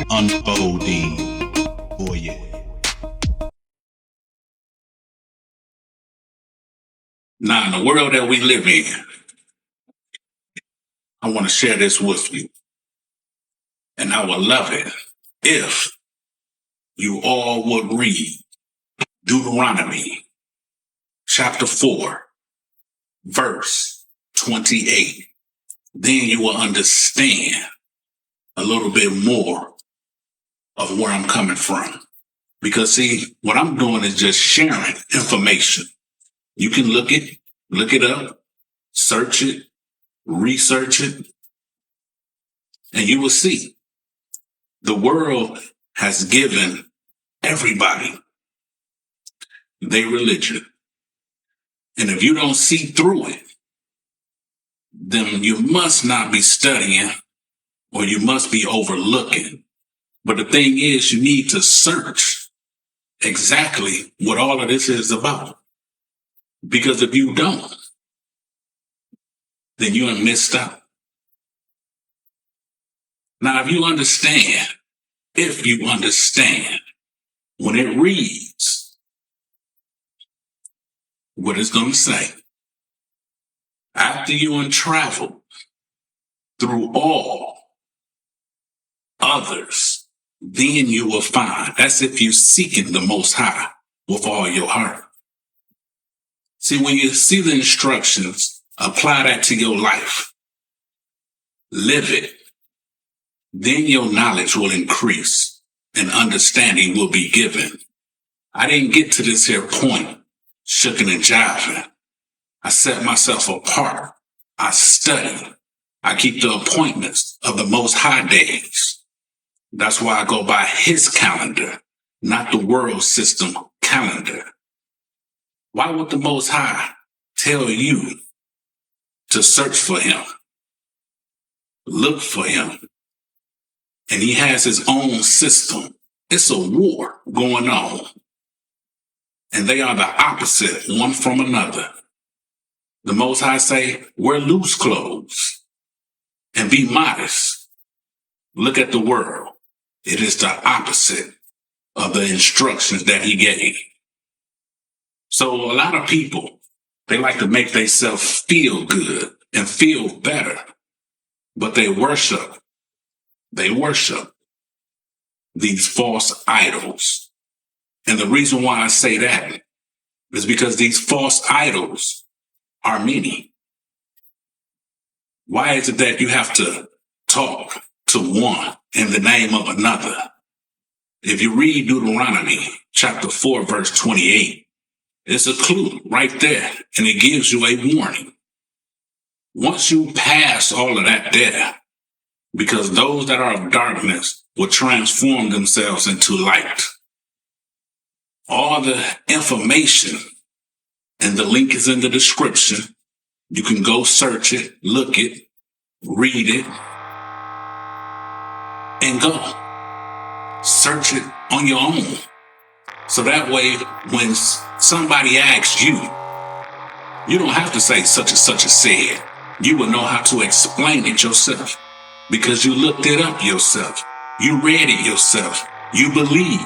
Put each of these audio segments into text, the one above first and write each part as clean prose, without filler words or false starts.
UnFolding. VoYagE. Now, in the world that we live in, I want to share this with you. And I would love it if you all would read Deuteronomy chapter 4, verse 28. Then you will understand a little bit more of where I'm coming from. Because see, what I'm doing is just sharing information. You can look it up, search it, research it, and you will see the world has given everybody their religion. And if you don't see through it, then you must not be studying or you must be overlooking. But the thing is, you need to search exactly what all of this is about. Because if you don't, then you have missed out. Now, if you understand, when it reads what it's going to say, after you have traveled through all others, then you will find. That's if you're seeking the Most High with all your heart. See, when you see the instructions, apply that to your life. Live it. Then your knowledge will increase and understanding will be given. I didn't get to this here point shucking and jiving. I set myself apart. I study. I keep the appointments of the Most High days. That's why I go by His calendar, not the world system calendar. Why would the Most High tell you to search for Him, look for Him? And He has His own system. It's a war going on. And they are the opposite one from another. The Most High say, wear loose clothes and be modest. Look at the world. It is the opposite of the instructions that He gave. So a lot of people, they like to make themselves feel good and feel better, but they worship these false idols. And the reason why I say that is because these false idols are many. Why is it that you have to talk to one in the name of another? If you read Deuteronomy chapter 4, verse 28, it's a clue right there, and it gives you a warning. Once you pass all of that there, because those that are of darkness will transform themselves into light. All the information, and the link is in the description. You can go search it, look it, read it, and go. Search it on your own. So that way, when somebody asks you, you don't have to say such and such as said. You will know how to explain it yourself because you looked it up yourself. You read it yourself. You believe.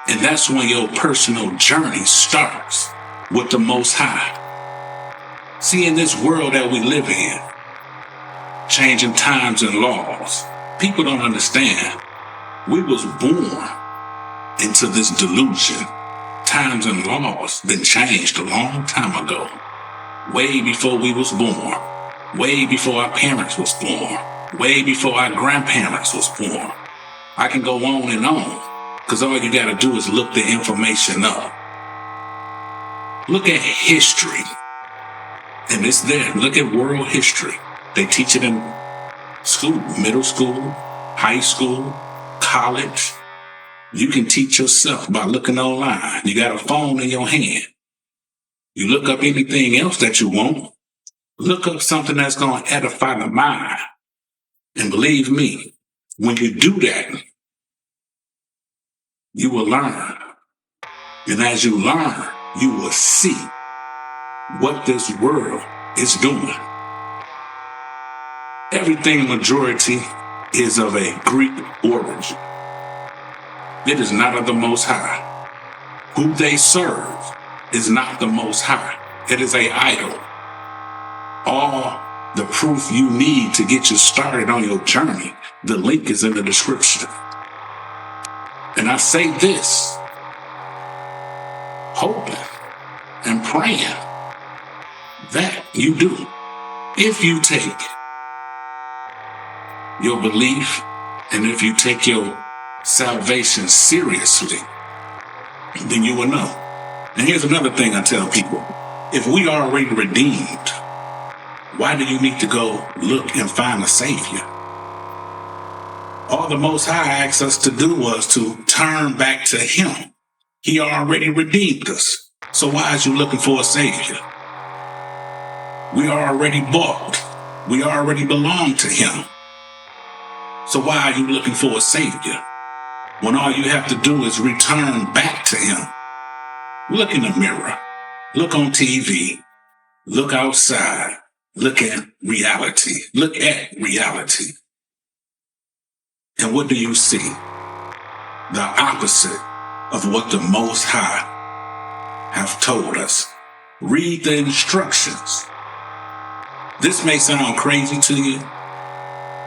And that's when your personal journey starts with the Most High. See, in this world that we live in, changing times and laws, people don't understand. We was born into this delusion. Times and laws been changed a long time ago. Way before we was born. Way before our parents was born. Way before our grandparents was born. I can go on and on. Because all you got to do is look the information up. Look at history. And it's there. Look at world history. They teach it in school, middle school, high school, college. You can teach yourself by looking online. You got a phone in your hand. You look up anything else that you want. Look up something that's going to edify the mind. And believe me, when you do that, you will learn. And as you learn, you will see what this world is doing. Everything majority is of a Greek origin. It is not of the Most High. Who they serve is not the Most High. It is an idol. All the proof you need to get you started on your journey, the link is in the description. And I say this, hoping and praying that you do. If you take your belief and if you take your salvation seriously, then you will know. And here's another thing I tell people. If we are already redeemed, why do you need to go look and find a Savior? All the Most High asked us to do was to turn back to Him. He already redeemed us. So why is you looking for a Savior? We are already bought. We already belong to Him. So why are you looking for a Savior when all you have to do is return back to Him? Look in the mirror. Look on TV. Look outside. Look at reality. Look at reality. And what do you see? The opposite of what the Most High have told us. Read the instructions. This may sound crazy to you,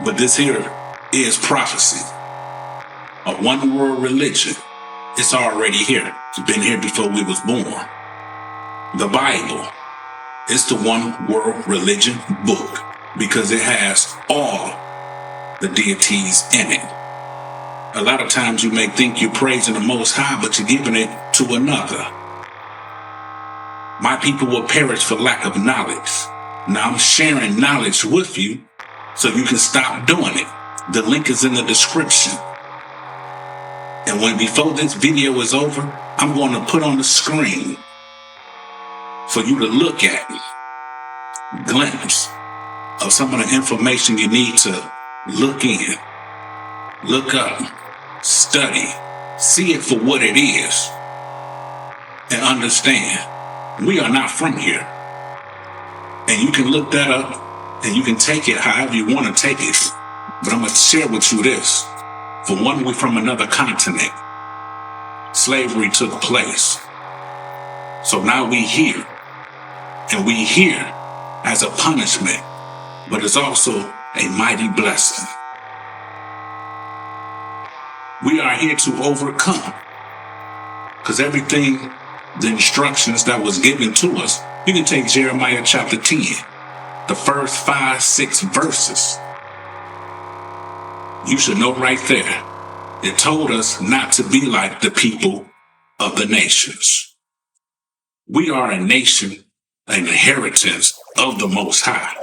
but this here is prophecy. A one-world religion. It's already here. It's been here before we was born. The Bible is the one-world religion book because it has all the deities in it. A lot of times you may think you're praising the Most High, but you're giving it to another. My people will perish for lack of knowledge. Now I'm sharing knowledge with you so you can stop doing it. The link is in the description. And before this video is over, I'm going to put on the screen for you to look at, glimpse of some of the information you need to look in, look up, study, see it for what it is, and understand we are not from here. And you can look that up and you can take it however you want to take it. But I'm going to share with you this. For one, we're from another continent. Slavery took place. So now we here. And we here as a punishment, but it's also a mighty blessing. We are here to overcome. Because everything, the instructions that was given to us, you can take Jeremiah chapter 10, the first 5-6 verses. You should know right there. It told us not to be like the people of the nations. We are a nation, an inheritance of the Most High.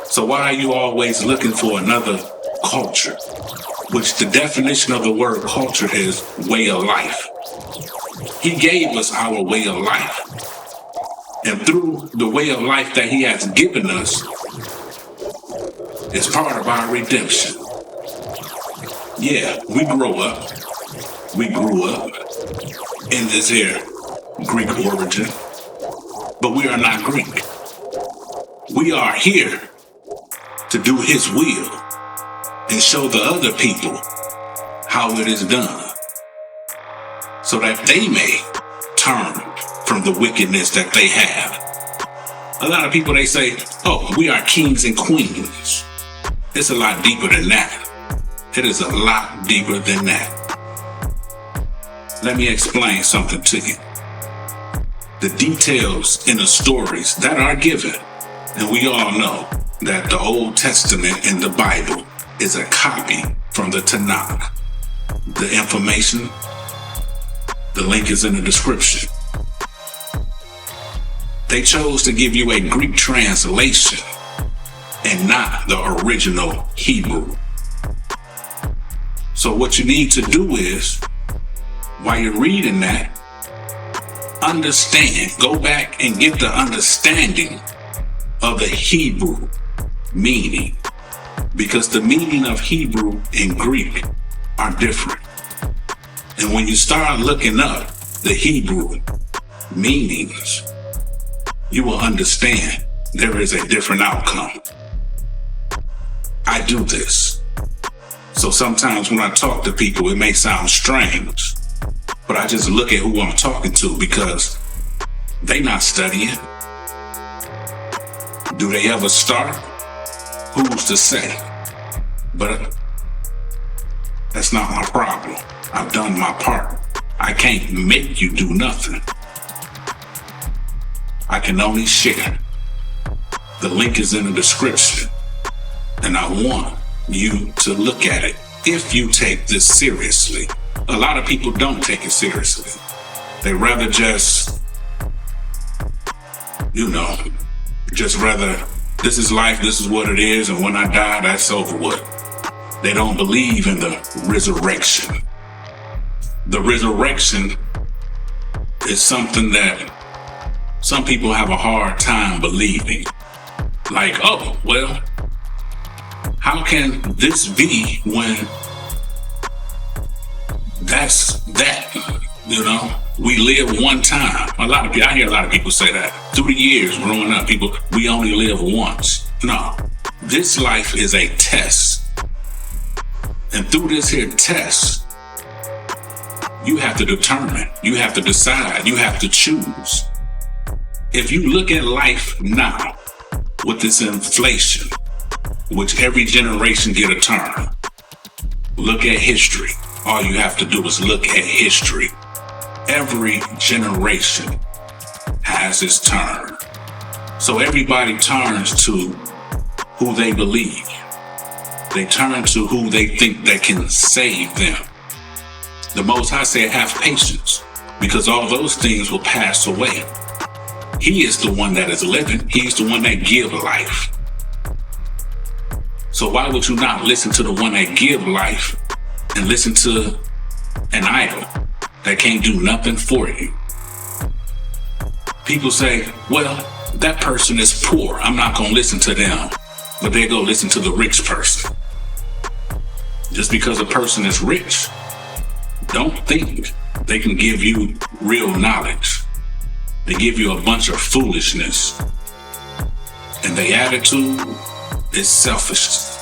So why are you always looking for another culture? Which the definition of the word culture is way of life. He gave us our way of life. And through the way of life that He has given us, it's part of our redemption. Yeah, we grew up in this here Greek origin, but we are not Greek. We are here to do His will and show the other people how it is done so that they may turn from the wickedness that they have. A lot of people, they say, oh, we are kings and queens. It's a lot deeper than that. It is a lot deeper than that. Let me explain something to you. The details in the stories that are given, and we all know that the Old Testament in the Bible is a copy from the Tanakh. The information, the link is in the description. They chose to give you a Greek translation and not the original Hebrew. So what you need to do is, while you're reading that, understand, go back and get the understanding of the Hebrew meaning. Because the meaning of Hebrew and Greek are different. And when you start looking up the Hebrew meanings, you will understand there is a different outcome. I do this. So sometimes when I talk to people, it may sound strange, but I just look at who I'm talking to because they not studying. Do they ever start? Who's to say? But that's not my problem. I've done my part. I can't make you do nothing. I can only share. The link is in the description. And I want you to look at it if you take this seriously. A lot of people don't take it seriously. They rather just rather, this is life, this is what it is, and when I die, that's over with. They don't believe in the resurrection. The resurrection is something that some people have a hard time believing. Like, oh, well, how can this be when that's that? We live one time. I hear a lot of people say that. Through the years growing up, we only live once. No, this life is a test. And through this here test, you have to determine, you have to decide, you have to choose. If you look at life now with this inflation, which every generation get a turn, look at history. All you have to do is look at history. Every generation has its turn. So everybody turns to who they believe. They turn to who they think that can save them. The Most High said, have patience, because all those things will pass away. He is the one that is living. He's the one that gives life. So why would you not listen to the one that gives life and listen to an idol that can't do nothing for you? People say, well, that person is poor, I'm not going to listen to them. But they go listen to the rich person. Just because a person is rich, don't think they can give you real knowledge. They give you a bunch of foolishness. And their attitude is selfish.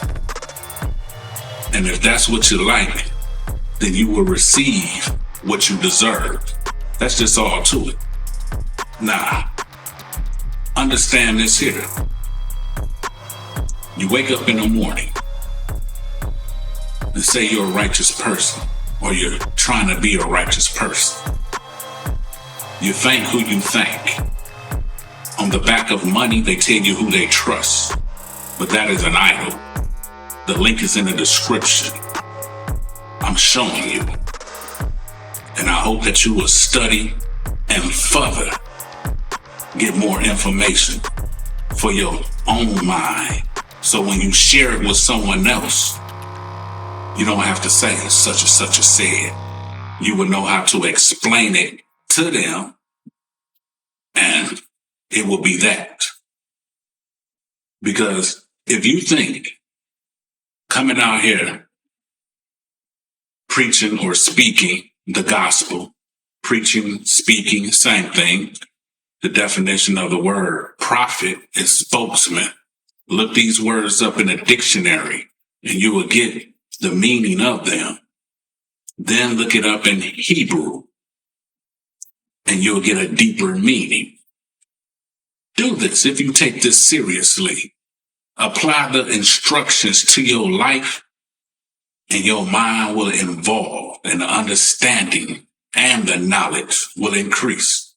And if that's what you like, then you will receive what you deserve. That's just all to it. Nah, understand this here. You wake up in the morning and say you're a righteous person, or you're trying to be a righteous person. You thank who you thank. On the back of money, they tell you who they trust, but that is an idol. The link is in the description. I'm showing you. And I hope that you will study and further get more information for your own mind. So when you share it with someone else, you don't have to say such and such a said. You will know how to explain it to them, and it will be that. Because if you think coming out here preaching or speaking the gospel, preaching, speaking, same thing, the definition of the word prophet is spokesman. Look these words up in a dictionary and you will get the meaning of them. Then look it up in Hebrew and you'll get a deeper meaning. Do this if you take this seriously. Apply the instructions to your life and your mind will evolve and the understanding and the knowledge will increase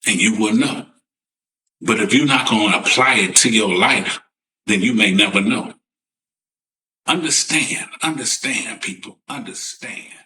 and you will know. But if you're not going to apply it to your life, then you may never know. Understand, people, understand.